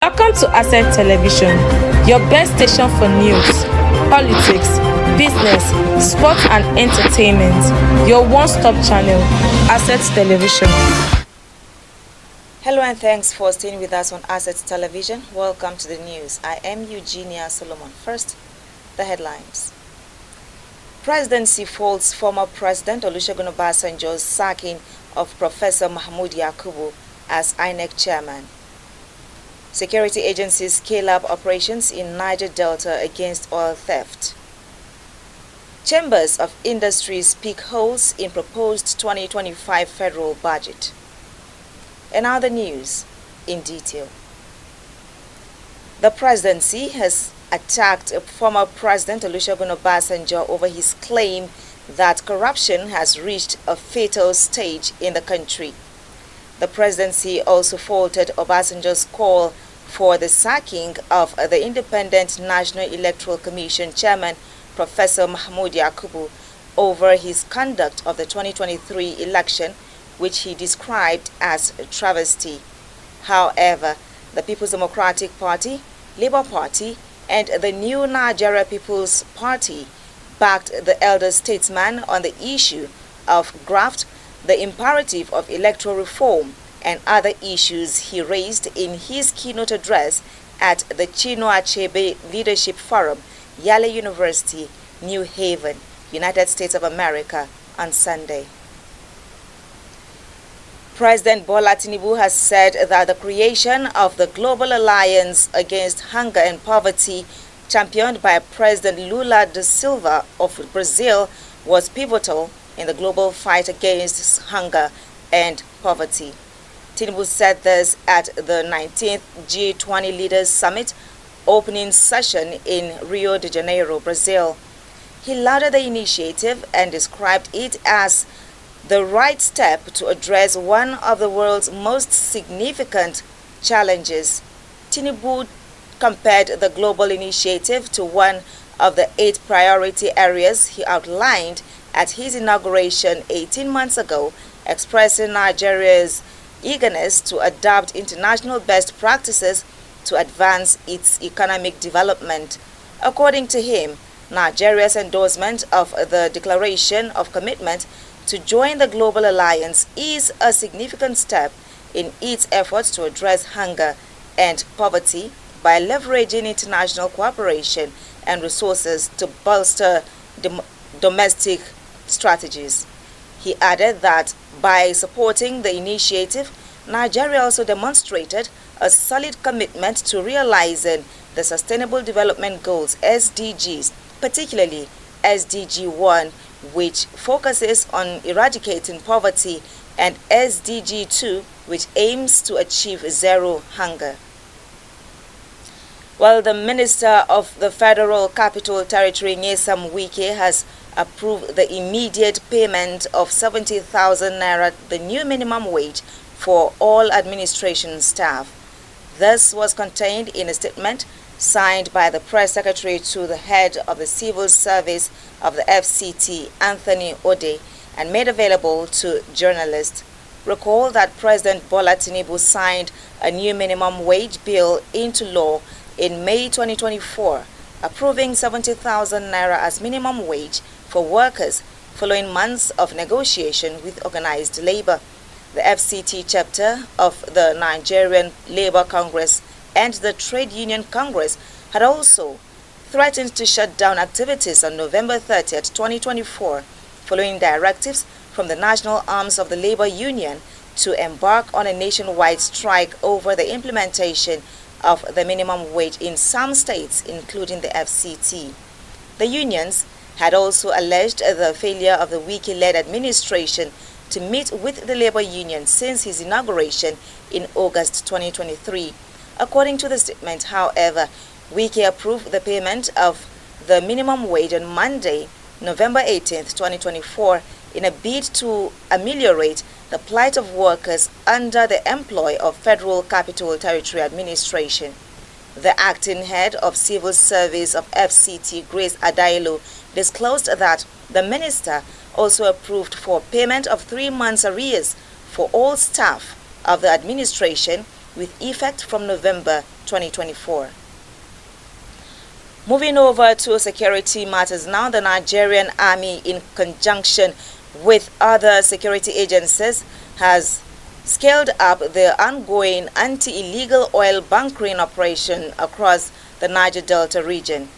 Welcome to Asset Television, your best station for news, politics, business, sports and entertainment. Your one-stop channel, Asset Television. Hello and thanks for staying with us on Asset Television. Welcome to the news. I am Eugenia Solomon. First, the headlines. Presidency faults former President Olusegun Obasanjo's sacking of Professor Mahmoud Yakubu as INEC chairman. Security agencies scale up operations in Niger-Delta against oil theft. Chambers of Industries pick holes in proposed 2025 federal budget. And now the news in detail. The presidency has attacked former President Olusegun Obasanjo over his claim that corruption has reached a fatal stage in the country. The presidency also faulted Obasanjo's call for the sacking of the Independent National Electoral Commission chairman, Professor Mahmoud Yakubu, over his conduct of the 2023 election, which he described as a travesty. However, the People's Democratic Party, Labour Party, and the New Nigeria People's Party backed the elder statesman on the issue of graft, the imperative of electoral reform, and other issues he raised in his keynote address at the Chinua Achebe Leadership Forum, Yale University, New Haven, United States of America, on Sunday. President Bola Tinubu has said that the creation of the Global Alliance Against Hunger and Poverty, championed by President Lula da Silva of Brazil, was pivotal in the global fight against hunger and poverty. Tinubu said this at the 19th G20 Leaders Summit opening session in Rio de Janeiro, Brazil. He lauded the initiative and described it as the right step to address one of the world's most significant challenges. Tinubu compared the global initiative to one of the 8 priority areas he outlined at his inauguration 18 months ago, expressing Nigeria's eagerness to adopt international best practices to advance its economic development. According to him, Nigeria's endorsement of the Declaration of Commitment to join the Global Alliance is a significant step in its efforts to address hunger and poverty by leveraging international cooperation and resources to bolster domestic strategies. He added that by supporting the initiative, Nigeria also demonstrated a solid commitment to realizing the Sustainable Development Goals (SDGs), particularly SDG 1, which focuses on eradicating poverty, and SDG 2, which aims to achieve zero hunger. Well, the Minister of the Federal Capital Territory, Nyesom Wike, has approved the immediate payment of 70,000 naira, the new minimum wage, for all administration staff. This was contained in a statement signed by the press secretary to the head of the civil service of the FCT, Anthony Ode, and made available to journalists. Recall that President Bola Tinubu signed a new minimum wage bill into law in May 2024, approving 70,000 naira as minimum wage for workers following months of negotiation with organized labor. The FCT chapter of the Nigerian Labour Congress and the Trade Union Congress had also threatened to shut down activities on November 30th, 2024, following directives from the national arms of the labor union to embark on a nationwide strike over the implementation of the minimum wage in some states, including the FCT. The unions had also alleged the failure of the Wike-led administration to meet with the labor union since his inauguration in August 2023. According to the statement, however, Wike approved the payment of the minimum wage on Monday, November 18th, 2024, in a bid to ameliorate the plight of workers under the employ of Federal Capital Territory Administration. The acting head of civil service of FCT, Grace Adailo, disclosed that the minister also approved for payment of 3 months arrears for all staff of the administration with effect from November 2024. Moving over to security matters now, the Nigerian Army, in conjunction with other security agencies, has scaled up the ongoing anti-illegal oil bunkering operation across the Niger-Delta region.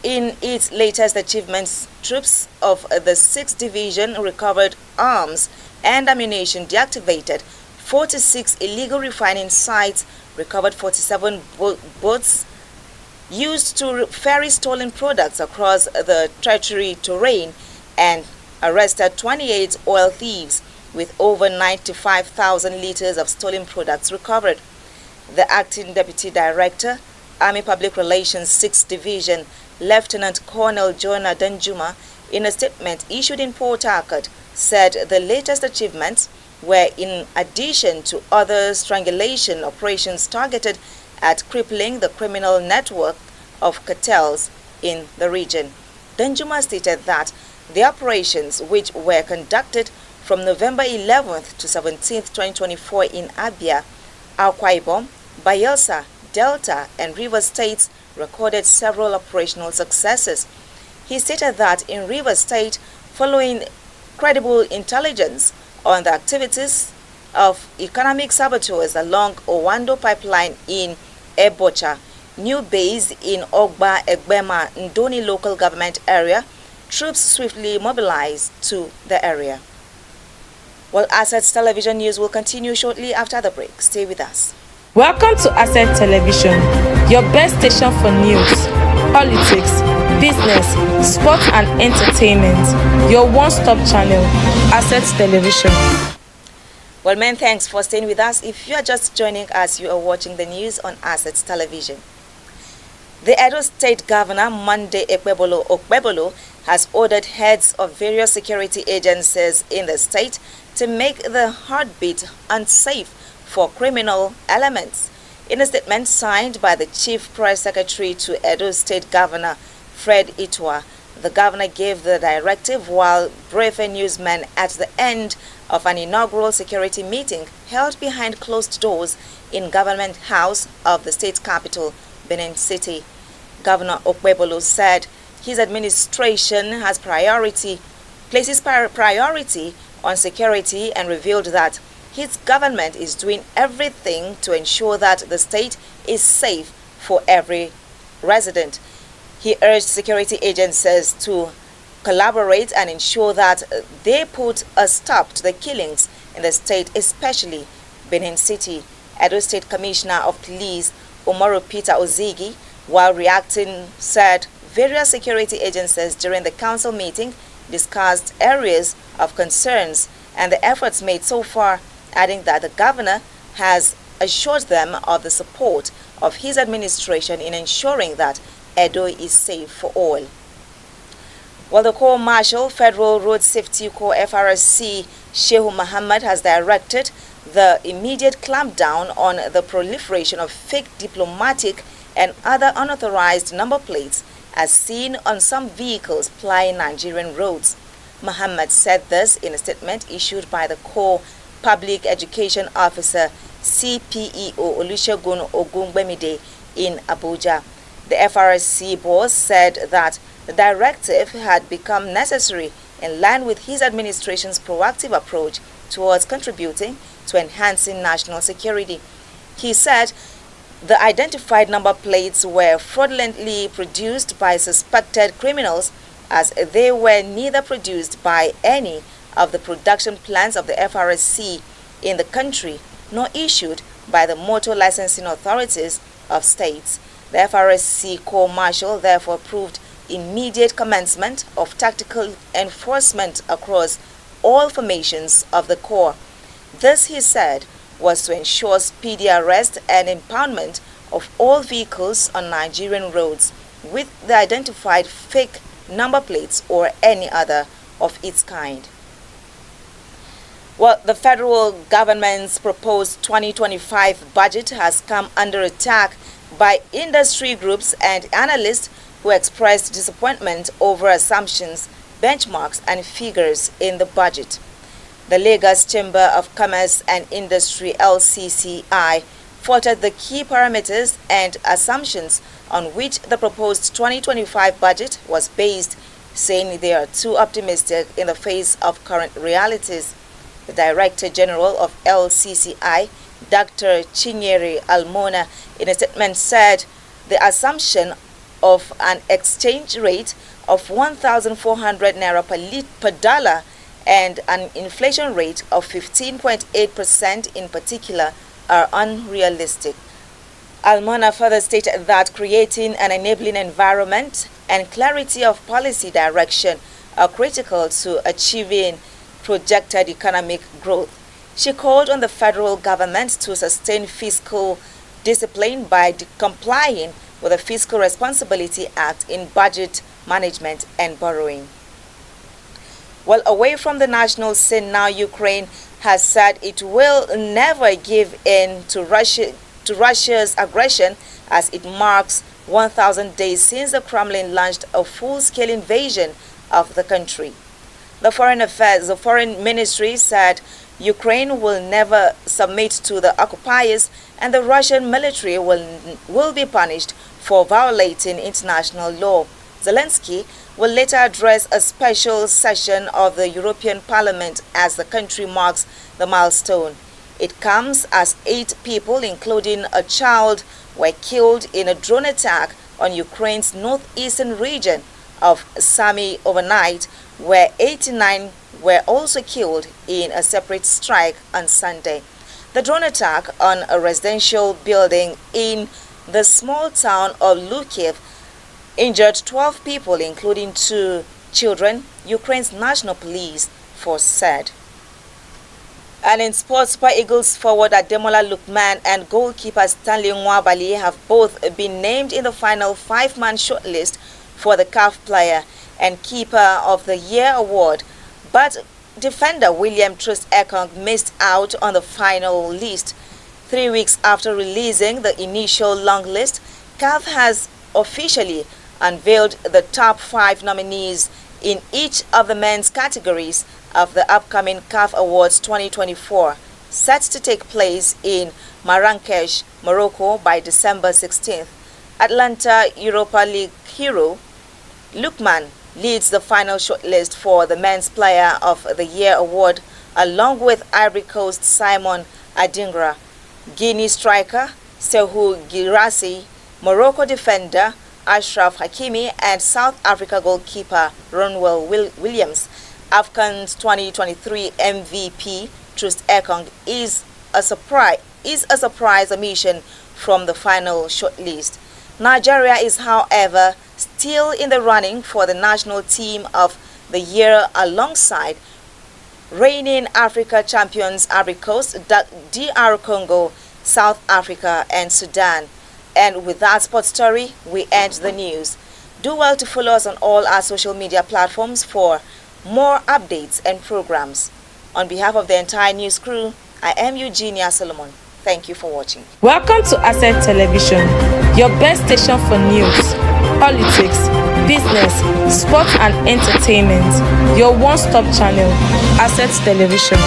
In its latest achievements, troops of the 6th Division recovered arms and ammunition, deactivated 46 illegal refining sites, recovered 47 boats used to ferry stolen products across the treachery terrain, and arrested 28 oil thieves with over 95,000 liters of stolen products recovered. The acting Deputy Director, Army Public Relations 6th Division, Lieutenant Colonel Jonah Danjuma, in a statement issued in Port Harcourt, said the latest achievements were in addition to other strangulation operations targeted at crippling the criminal network of cartels in the region. Danjuma stated that the operations, which were conducted from November 11th to 17th, 2024 in Abia, Akwa Ibom, Bayelsa, Delta, and Rivers states, recorded several operational successes. He stated that in Rivers State, following credible intelligence on the activities of economic saboteurs along Owando Pipeline in Ebocha, new base in Ogba Egbema Ndoni local government area, troops swiftly mobilized to the area. Well, Assets Television News will continue shortly after the break. Stay with us. Welcome to Asset Television, your best station for news, politics, business, sports and entertainment. Your one-stop channel, Assets Television. Well, men, thanks for staying with us. If you are just joining us, you are watching the news on Assets Television. The Edo State Governor, Monday Okpebolo, has ordered heads of various security agencies in the state to make the heartbeat unsafe for criminal elements. In a statement signed by the Chief Press Secretary to Edo State Governor Fred Itwa, the governor gave the directive while briefing newsmen at the end of an inaugural security meeting held behind closed doors in Government House of the state capital, Benin City. Governor Okpebolo said his administration has places priority on security, and revealed that his government is doing everything to ensure that the state is safe for every resident. He urged security agencies to collaborate and ensure that they put a stop to the killings in the state, especially Benin City. Edo State Commissioner of Police Umaru Peter Ozigi, while reacting, said various security agencies during the council meeting discussed areas of concerns and the efforts made so far, adding that the governor has assured them of the support of his administration in ensuring that Edo is safe for all. Well, the Corps Marshal, Federal Road Safety Corps FRSC, Shehu Muhammad, has directed the immediate clampdown on the proliferation of fake diplomatic and other unauthorized number plates as seen on some vehicles plying Nigerian roads. Muhammad said this in a statement issued by the Corps Public Education Officer CPEO Olusegun Ogungbemide in Abuja. The FRSC boss said that the directive had become necessary in line with his administration's proactive approach towards contributing to enhancing national security. He said the identified number plates were fraudulently produced by suspected criminals, as they were neither produced by any of the production plants of the FRSC in the country nor issued by the motor licensing authorities of states. The FRSC Corps Marshal therefore approved immediate commencement of tactical enforcement across all formations of the Corps. This, he said, was to ensure speedy arrest and impoundment of all vehicles on Nigerian roads with the identified fake number plates or any other of its kind. Well, the federal government's proposed 2025 budget has come under attack by industry groups and analysts who expressed disappointment over assumptions, benchmarks, and figures in the budget. The Lagos Chamber of Commerce and Industry (LCCI) faulted the key parameters and assumptions on which the proposed 2025 budget was based, saying they are too optimistic in the face of current realities. The Director General of LCCI, Dr. Chinyere Almona, in a statement said the assumption of an exchange rate of 1,400 naira per dollar and an inflation rate of 15.8% in particular are unrealistic. Almona further stated that creating an enabling environment and clarity of policy direction are critical to achieving projected economic growth. She called on the federal government to sustain fiscal discipline by complying with the Fiscal Responsibility Act in budget management and borrowing. Well, away from the national scene now, Ukraine has said it will never give in to Russia's aggression as it marks 1,000 days since the Kremlin launched a full-scale invasion of the country. The Foreign Ministry said Ukraine will never submit to the occupiers and the Russian military will be punished for violating international law. Zelensky will later address a special session of the European Parliament as the country marks the milestone. It comes as 8 people, including a child, were killed in a drone attack on Ukraine's northeastern region of Sami overnight, where 89 were also killed in a separate strike on Sunday. The drone attack on a residential building in the small town of Lviv injured 12 people, including 2 children, Ukraine's National Police Force said. And in sports, Super Eagles forward Ademola Lookman and goalkeeper Stanley Nwabali have both been named in the final 5-man shortlist for the CAF Player and Keeper of the Year award, but defender William Troost-Ekong missed out on the final list. 3 weeks after releasing the initial long list, CAF has officially unveiled the top 5 nominees in each of the men's categories of the upcoming CAF Awards 2024, set to take place in Marrakesh, Morocco by December 16th. Atlanta Europa League hero Lookman leads the final shortlist for the Men's Player of the Year award, along with Ivory Coast Simon Adingra, Guinea striker Sekou Girassi, Morocco defender Ashraf Hakimi, and South Africa goalkeeper Ronwell Williams. AFCON's 2023 MVP Troost-Ekong is a surprise omission from the final shortlist. Nigeria is, however, still in the running for the national team of the year alongside reigning Africa champions Ivory Coast, DR Congo, South Africa, and Sudan. And with that sports story, we end the news. Do well to follow us on all our social media platforms for more updates and programs. On behalf of the entire news crew, I am Eugenia Solomon. Thank you for watching. Welcome to Asset Television, your best station for news, politics, business, sports and entertainment. Your one-stop channel, Asset Television.